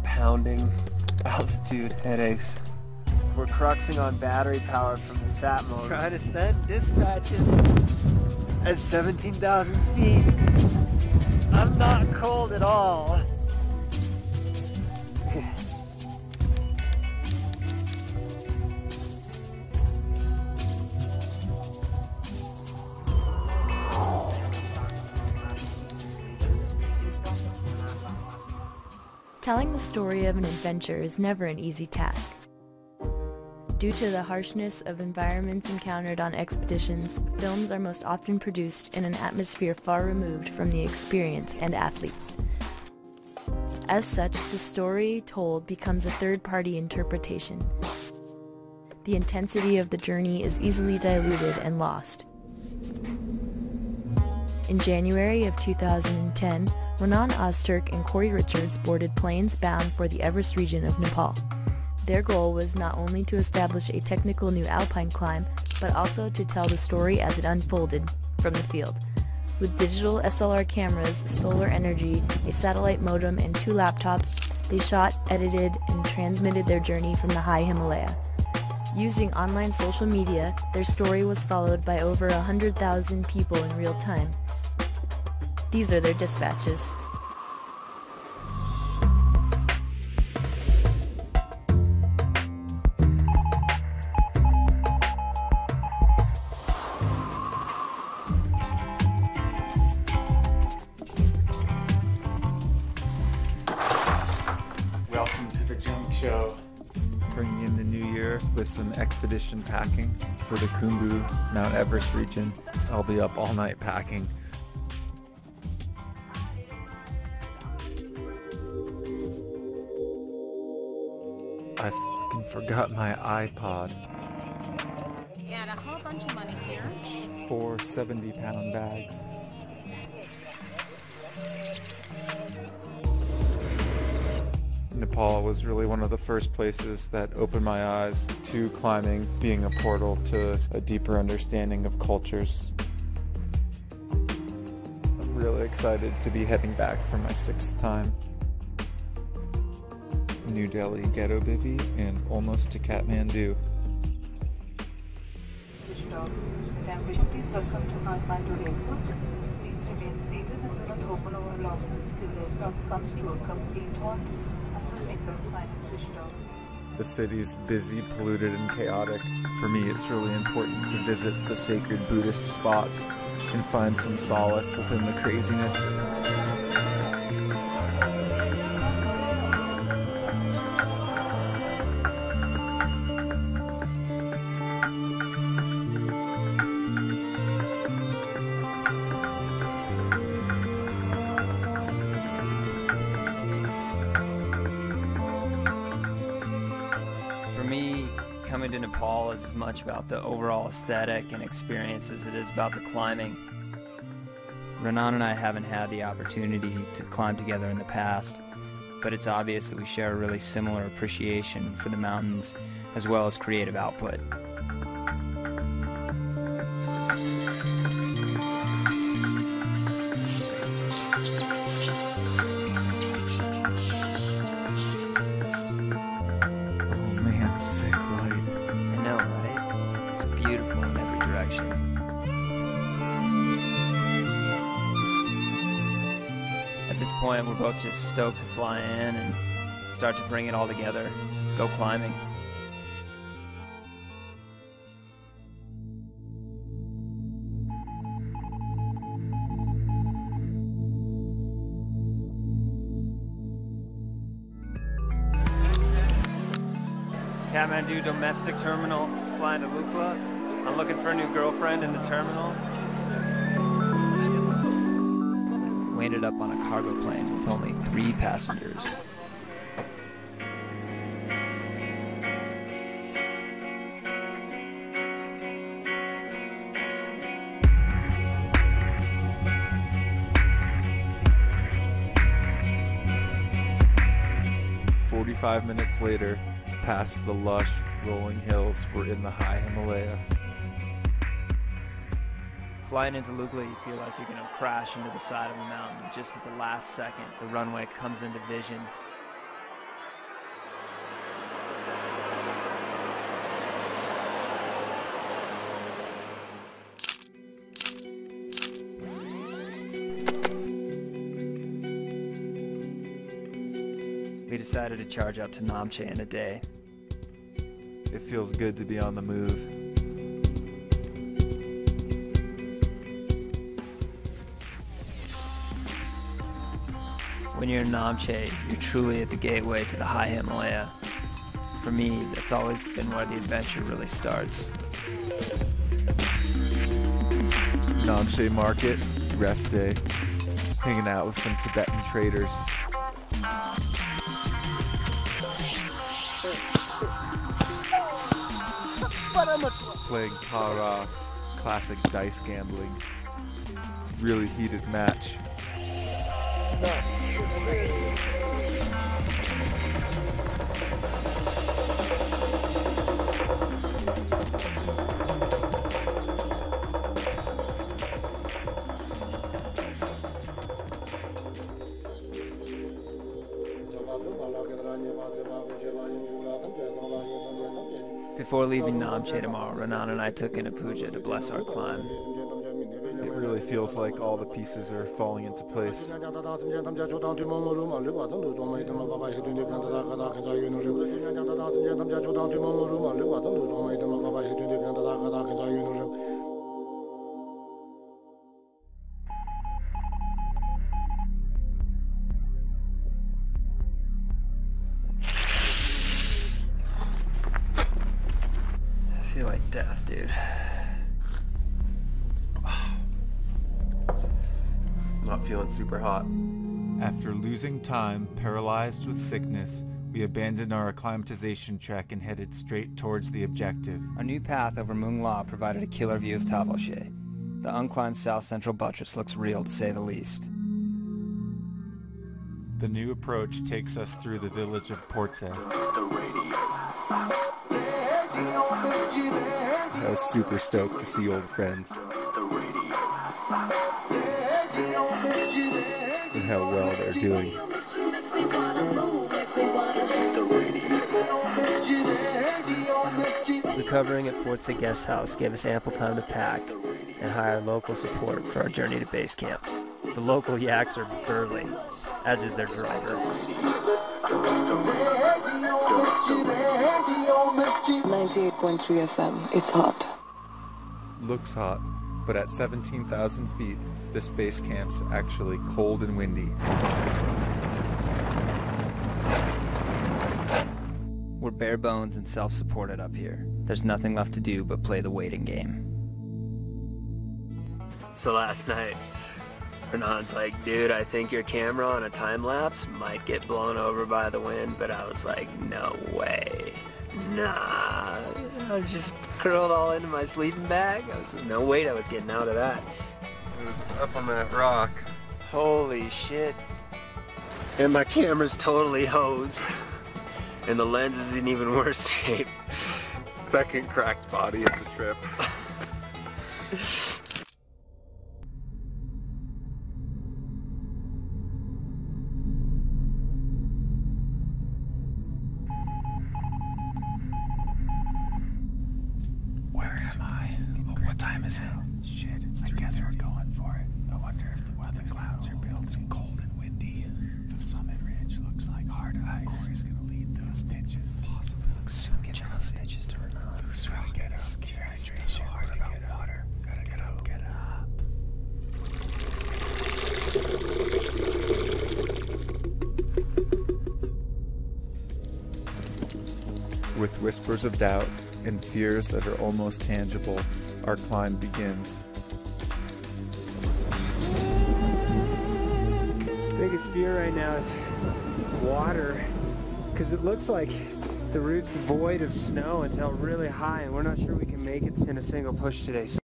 Pounding altitude headaches. We're cruxing on battery power from the sat mode. Trying to send dispatches At 17,000 feet. I'm not cold at all. Telling the story of an adventure is never an easy task. Due to the harshness of environments encountered on expeditions, films are most often produced in an atmosphere far removed from the experience and athletes. As such, the story told becomes a third-party interpretation. The intensity of the journey is easily diluted and lost. In January of 2010, Renan Ozturk and Corey Richards boarded planes bound for the Everest region of Nepal. Their goal was not only to establish a technical new alpine climb, but also to tell the story as it unfolded from the field. With digital SLR cameras, solar energy, a satellite modem, and 2 laptops, they shot, edited, and transmitted their journey from the high Himalaya. Using online social media, their story was followed by over 100,000 people in real time. These are their dispatches. Welcome to the junk show. Bringing in the new year with some expedition packing for the Khumbu Mount Everest region. I'll be up all night packing. I fucking forgot my iPod. And a whole bunch of money here. 4 70-pound bags. Nepal was really one of the first places that opened my eyes to climbing being a portal to a deeper understanding of cultures. I'm really excited to be heading back for my 6th time. New Delhi Ghetto Bivvy and almost to Kathmandu. Please welcome to Kathmandu Airport. Please remain seated and do not open our lockers till the aircraft comes to a complete halt and the seatbelt sign is switched off. The city's busy, polluted, and chaotic. For me, it's really important to visit the sacred Buddhist spots and find some solace within the craziness. For me, coming to Nepal is as much about the overall aesthetic and experience as it is about the climbing. Renan and I haven't had the opportunity to climb together in the past, but it's obvious that we share a really similar appreciation for the mountains as well as creative output. At this point, we're both just stoked to fly in and start to bring it all together, go climbing. Kathmandu domestic terminal, flying to Lukla. I'm looking for a new girlfriend in the terminal. We ended up on a cargo plane with only 3 passengers. "45 minutes later, Past the lush, rolling hills, we're in the high Himalaya. Flying into Lugla, you feel like you're going to crash into the side of the mountain. Just at the last second, the runway comes into vision. We decided to charge up to Namche in a day. It feels good to be on the move. When you're in Namche, you're truly at the gateway to the high Himalaya. For me, that's always been where the adventure really starts. Namche Market, rest day. Hanging out with some Tibetan traders. Playing Tara, classic dice gambling. Really heated match. Before leaving Namche tomorrow, Renan and I took in a puja to bless our climb. It really feels like all the pieces are falling into place. I feel like death, dude. Not feeling super hot. After losing time, paralyzed with sickness, we abandoned our acclimatization trek and headed straight towards the objective. Our new path over Mung La provided a killer view of Tavoche. The unclimbed south central buttress looks real, to say the least. The new approach takes us through the village of Porte. I was super stoked to see old friends. And how well they're doing. Recovering at Forza Guest House gave us ample time to pack and hire local support for our journey to base camp. The local yaks are burly, as is their driver. 98.3 FM, it's hot. Looks hot, but at 17,000 feet, this base camp's actually cold and windy. We're bare bones and self-supported up here. There's nothing left to do but play the waiting game. So last night, Renan's like, dude, I think your camera on a time-lapse might get blown over by the wind, but I was like, no way. Nah. I was just curled all into my sleeping bag. No way I was getting out of that. It was up on that rock. Holy shit. And my camera's totally hosed. And the lens is in even worse shape. Second cracked body of the trip. Where am I? Oh, what time is it? Shit, it's 3:30. I guess we're going for it. I wonder if the weather clouds are building. Cold and windy. The summit ridge looks like hard ice. Corey's gonna lead those pitches. Possibly looks soon get those pitches to Renan. Loose rock, get up. Dehydration. So hard to get water. Gotta get up. Get up. With whispers of doubt and fears that are almost tangible, our climb begins. Biggest fear right now is water, because it looks like the route's void of snow until really high, and we're not sure we can make it in a single push today. So